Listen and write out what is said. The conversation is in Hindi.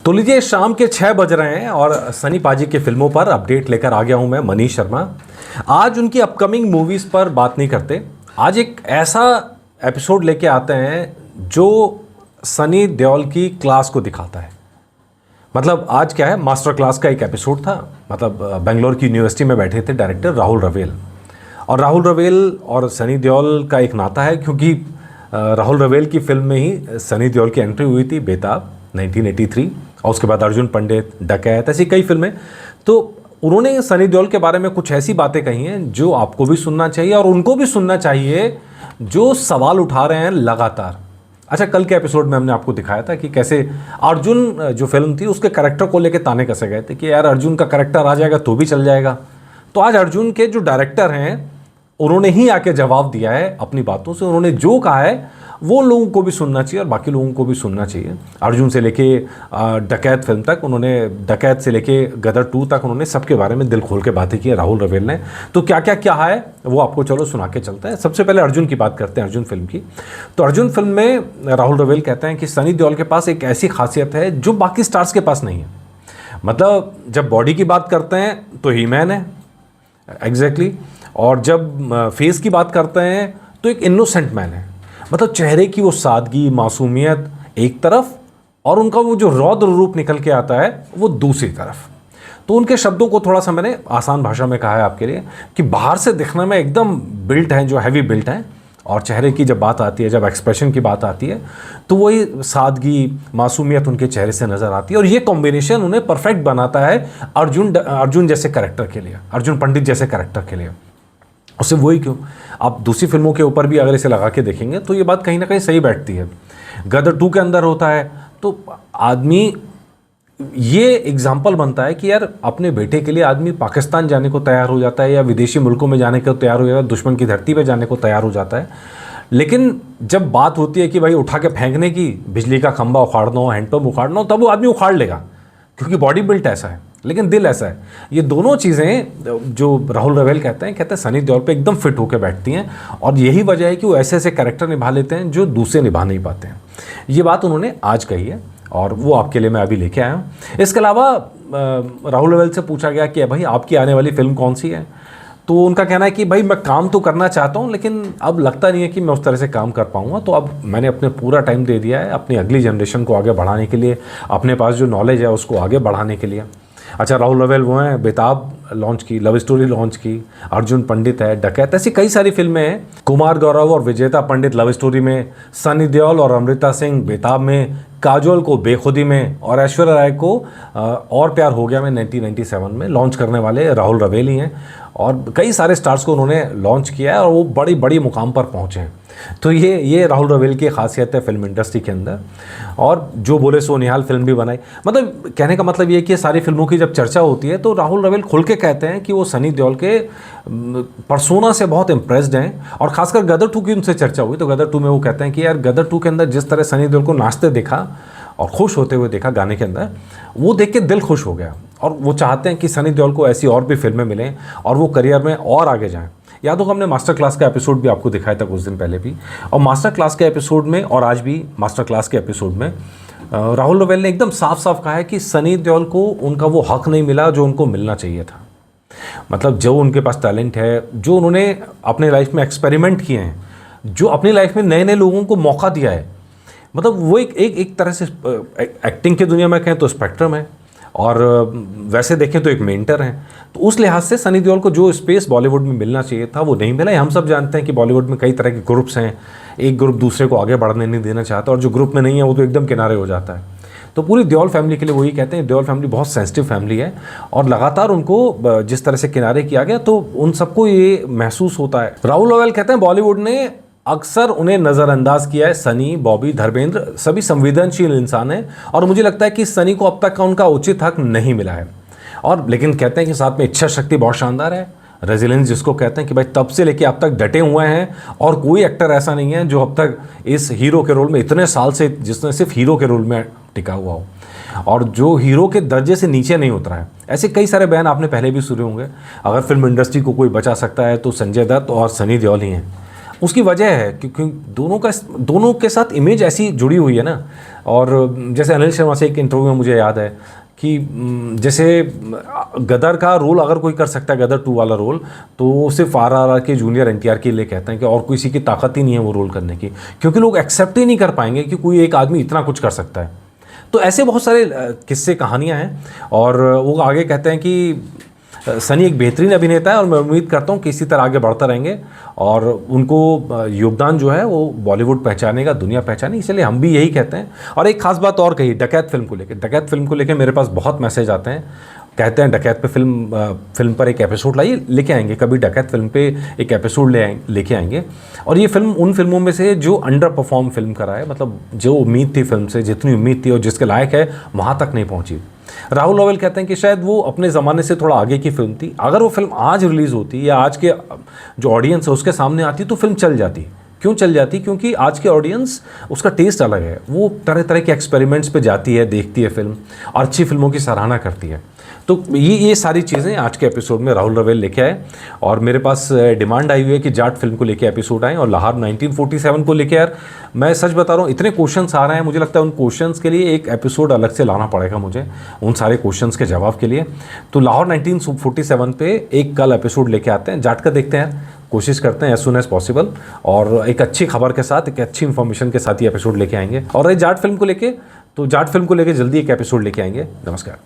तो लीजिए, शाम के 6 बज रहे हैं और सनी पाजी के फिल्मों पर अपडेट लेकर आ गया हूं मैं, मनीष शर्मा। आज उनकी अपकमिंग मूवीज़ पर बात नहीं करते। आज एक ऐसा एपिसोड लेके आते हैं जो सनी देओल की क्लास को दिखाता है। मतलब आज क्या है, मास्टर क्लास का एक एपिसोड था। मतलब बेंगलोर की यूनिवर्सिटी में बैठे थे डायरेक्टर राहुल रवेल, और राहुल रवेल और सनी देओल का एक नाता है, क्योंकि राहुल रवेल की फिल्म में ही सनी देओल की एंट्री हुई थी, बेताब 1983, और उसके बाद अर्जुन पंडित, डकैत, ऐसी कई फिल्में। तो उन्होंने सनी देओल के बारे में कुछ ऐसी बातें कही हैं जो आपको भी सुनना चाहिए और उनको भी सुनना चाहिए जो सवाल उठा रहे हैं लगातार। अच्छा, कल के एपिसोड में हमने आपको दिखाया था कि कैसे अर्जुन जो फिल्म थी उसके कैरेक्टर को लेकर ताने कसे गए थे कि यार अर्जुन का कैरेक्टर आ जाएगा तो भी चल जाएगा। तो आज अर्जुन के जो डायरेक्टर हैं उन्होंने ही आके जवाब दिया है अपनी बातों से। उन्होंने जो कहा है वो लोगों को भी सुनना चाहिए और बाकी लोगों को भी सुनना चाहिए। अर्जुन से लेके डकैत फिल्म तक उन्होंने, डकैत से लेके गदर 2 तक उन्होंने सबके बारे में दिल खोल के बातें की है राहुल रवेल ने। तो क्या क्या क्या है वो आपको चलो सुना के चलता है। सबसे पहले अर्जुन की बात करते हैं, अर्जुन फिल्म की। तो अर्जुन फिल्म में राहुल रवेल कहते हैं कि सनी देओल के पास एक ऐसी खासियत है जो बाकी स्टार्स के पास नहीं है। मतलब जब बॉडी की बात करते हैं तो हीमैन है, एग्जैक्टली, और जब फेस की बात करते हैं तो एक इनोसेंट मैन है। मतलब चेहरे की वो सादगी, मासूमियत एक तरफ, और उनका वो जो रौद्र रूप निकल के आता है वो दूसरी तरफ। तो उनके शब्दों को थोड़ा सा मैंने आसान भाषा में कहा है आपके लिए कि बाहर से दिखने में एकदम बिल्ट हैं, जो हैवी बिल्ट हैं, और चेहरे की जब बात आती है, जब एक्सप्रेशन की बात आती है तो वही सादगी, मासूमियत उनके चेहरे से नज़र आती है। और ये कॉम्बिनेशन उन्हें परफेक्ट बनाता है अर्जुन जैसे कैरेक्टर के लिए, अर्जुन पंडित जैसे कैरेक्टर के लिए। उससे वही क्यों, आप दूसरी फिल्मों के ऊपर भी अगर इसे लगा के देखेंगे तो ये बात कहीं ना कहीं सही बैठती है। गदर 2 के अंदर होता है तो आदमी, ये एग्जाम्पल बनता है कि यार अपने बेटे के लिए आदमी पाकिस्तान जाने को तैयार हो जाता है या विदेशी मुल्कों में जाने को तैयार हो जाता है, दुश्मन की धरती पे जाने को तैयार हो जाता है। लेकिन जब बात होती है कि भाई उठा के फेंकने की, बिजली का खंभा उखाड़ना हो, हैंडपम्प उखाड़ना हो, तब वो आदमी उखाड़ लेगा, क्योंकि बॉडी बिल्ट ऐसा है, लेकिन दिल ऐसा है। ये दोनों चीज़ें जो राहुल रवेल कहते हैं सनी देओल पे एकदम फिट होकर बैठती हैं, और यही वजह है कि वो ऐसे ऐसे कैरेक्टर निभा लेते हैं जो दूसरे निभा नहीं पाते हैं। ये बात उन्होंने आज कही है और वो आपके लिए मैं अभी लेके आया हूँ। इसके अलावा राहुल रवेल से पूछा गया कि भाई आपकी आने वाली फिल्म कौन सी है, तो उनका कहना है कि भाई मैं काम तो करना चाहता हूँ लेकिन अब लगता नहीं है कि मैं उस तरह से काम कर पाऊँगा। तो अब मैंने अपने पूरा टाइम दे दिया है अपनी अगली जनरेशन को आगे बढ़ाने के लिए, अपने पास जो नॉलेज है उसको आगे बढ़ाने के लिए। अच्छा, राहुल रवेल वो हैं, बेताब लॉन्च की, लव स्टोरी लॉन्च की, अर्जुन पंडित है, डकैत, ऐसी कई सारी फिल्में हैं। कुमार गौरव और विजेता पंडित लव स्टोरी में, सनी देओल और अमृता सिंह बेताब में, काजोल को बेखुदी में, और ऐश्वर्या राय को और प्यार हो गया में 1997 में लॉन्च करने वाले राहुल रवेल ही हैं। और कई सारे स्टार्स को उन्होंने लॉन्च किया है और वो बड़ी बड़ी मुकाम पर पहुँचे हैं। तो ये राहुल रवेल की खासियत है फिल्म इंडस्ट्री के अंदर। और जो बोले सो निहाल फिल्म भी बनाई। मतलब कहने का मतलब ये कि सारी फिल्मों की जब चर्चा होती है तो राहुल रवेल खुल के कहते हैं कि वो सनी देओल के पर्सोना से बहुत इम्प्रेस्ड हैं। और खासकर गदर 2 की उनसे चर्चा हुई तो गदर 2 में वो कहते हैं कि यार गदर 2 के अंदर जिस तरह सनी देओल को नाचते देखा और खुश होते हुए देखा गाने के अंदर, वो देख के दिल खुश हो गया। और वो चाहते हैं कि सनी देओल को ऐसी और भी फिल्में मिलें और वो करियर में और आगे जाएं। याद होगा हमने मास्टर क्लास का एपिसोड भी आपको दिखाया था कुछ दिन पहले भी, और मास्टर क्लास के एपिसोड में और आज भी मास्टर क्लास के एपिसोड में राहुल रवेल ने एकदम साफ साफ कहा है कि सनी देओल को उनका वो हक नहीं मिला जो उनको मिलना चाहिए था। मतलब जो उनके पास टैलेंट है, जो उन्होंने अपने लाइफ में एक्सपेरिमेंट किए हैं, जो अपनी लाइफ में नए नए लोगों को मौका दिया है, मतलब वो एक तरह से एक्टिंग की दुनिया में कहें तो स्पेक्ट्रम है और वैसे देखें तो एक मेंटर हैं। तो उस लिहाज से सनी देओल को जो स्पेस बॉलीवुड में मिलना चाहिए था वो नहीं मिला। हम सब जानते हैं कि बॉलीवुड में कई तरह के ग्रुप्स हैं, एक ग्रुप दूसरे को आगे बढ़ने नहीं देना चाहता और जो ग्रुप में नहीं है वो तो एकदम किनारे हो जाता है। तो पूरी देओल फैमिली के लिए वही कहते हैं, देओल फैमिली बहुत सेंसिटिव फैमिली है और लगातार उनको जिस तरह से किनारे किया गया तो उन सबको ये महसूस होता है। राहुल रवेल कहते हैं बॉलीवुड ने अक्सर उन्हें नज़रअंदाज किया है। सनी, बॉबी, धर्मेंद्र सभी संवेदनशील इंसान हैं और मुझे लगता है कि सनी को अब तक का उनका उचित हक नहीं मिला है। और लेकिन कहते हैं कि साथ में इच्छा शक्ति बहुत शानदार है, रेजिलेंस जिसको कहते हैं कि भाई तब से लेके अब तक डटे हुए हैं और कोई एक्टर ऐसा नहीं है जो अब तक इस हीरो के रोल में इतने साल से जिसने सिर्फ हीरो के रोल में टिका हुआ हो और जो हीरो के दर्जे से नीचे नहीं उतरा है। ऐसे कई सारे बयान आपने पहले भी सुने होंगे। अगर फिल्म इंडस्ट्री को कोई बचा सकता है तो संजय दत्त और सनी देओल ही हैं। उसकी वजह है क्योंकि दोनों के साथ इमेज ऐसी जुड़ी हुई है ना। और जैसे अनिल शर्मा से एक इंटरव्यू में मुझे याद है कि जैसे गदर का रोल अगर कोई कर सकता है, गदर 2 वाला रोल, तो सिर्फ RRR के जूनियर NTR के लिए कहते हैं कि और किसी की ताकत ही नहीं है वो रोल करने की, क्योंकि लोग एक्सेप्ट ही नहीं कर पाएंगे कि कोई एक आदमी इतना कुछ कर सकता है। तो ऐसे बहुत सारे किस्से कहानियाँ हैं। और वो आगे कहते हैं कि सनी एक बेहतरीन अभिनेता है और मैं उम्मीद करता हूँ कि इसी तरह आगे बढ़ता रहेंगे और उनको योगदान जो है वो बॉलीवुड पहचानेगा, दुनिया पहचाने, इसलिए हम भी यही कहते हैं। और एक खास बात और कही डकैत फिल्म को लेकर मेरे पास बहुत मैसेज आते हैं, कहते हैं डकैत पे फिल्म पर एक एपिसोड लाइए, लेके आएंगे कभी डकैत फिल्म पे एक एपिसोड लेके आएंगे। और ये फिल्म उन फिल्मों में से जो अंडर परफॉर्म फिल्म करा है, मतलब जो उम्मीद थी फिल्म से, जितनी उम्मीद थी और जिसके लायक है वहाँ तक नहीं पहुँची। राहुल नोवेल कहते हैं कि शायद वो अपने ज़माने से थोड़ा आगे की फिल्म थी, अगर वो फिल्म आज रिलीज़ होती या आज के जो ऑडियंस है उसके सामने आती तो फिल्म चल जाती। क्यों चल जाती? क्योंकि आज के ऑडियंस, उसका टेस्ट अलग है, वो तरह तरह के एक्सपेरिमेंट्स पे जाती है, देखती है फिल्म और अच्छी फिल्मों की सराहना करती है। तो ये सारी चीज़ें आज के एपिसोड में राहुल नोवेल लेके आए। और मेरे पास डिमांड आई हुई है कि जाट फिल्म को लेके एपिसोड आए और लाहौर 1947 को लेके। यार मैं सच बता रहा हूँ, इतने क्वेश्चंस आ रहे हैं, मुझे लगता है उन क्वेश्चंस के लिए एक एपिसोड अलग से लाना पड़ेगा मुझे, उन सारे क्वेश्चंस के जवाब के लिए। तो लाहौर 1947 पे एक कल एपिसोड लेके आते हैं, जाट का देखते हैं, कोशिश करते हैं एज सुन एज पॉसिबल, और एक अच्छी खबर के साथ, एक अच्छी इन्फॉर्मेशन के साथ ही एपिसोड लेके आएंगे। और जाट फिल्म को लेके, तो जाट फिल्म को लेके जल्दी एक एपिसोड लेके आएंगे। नमस्कार।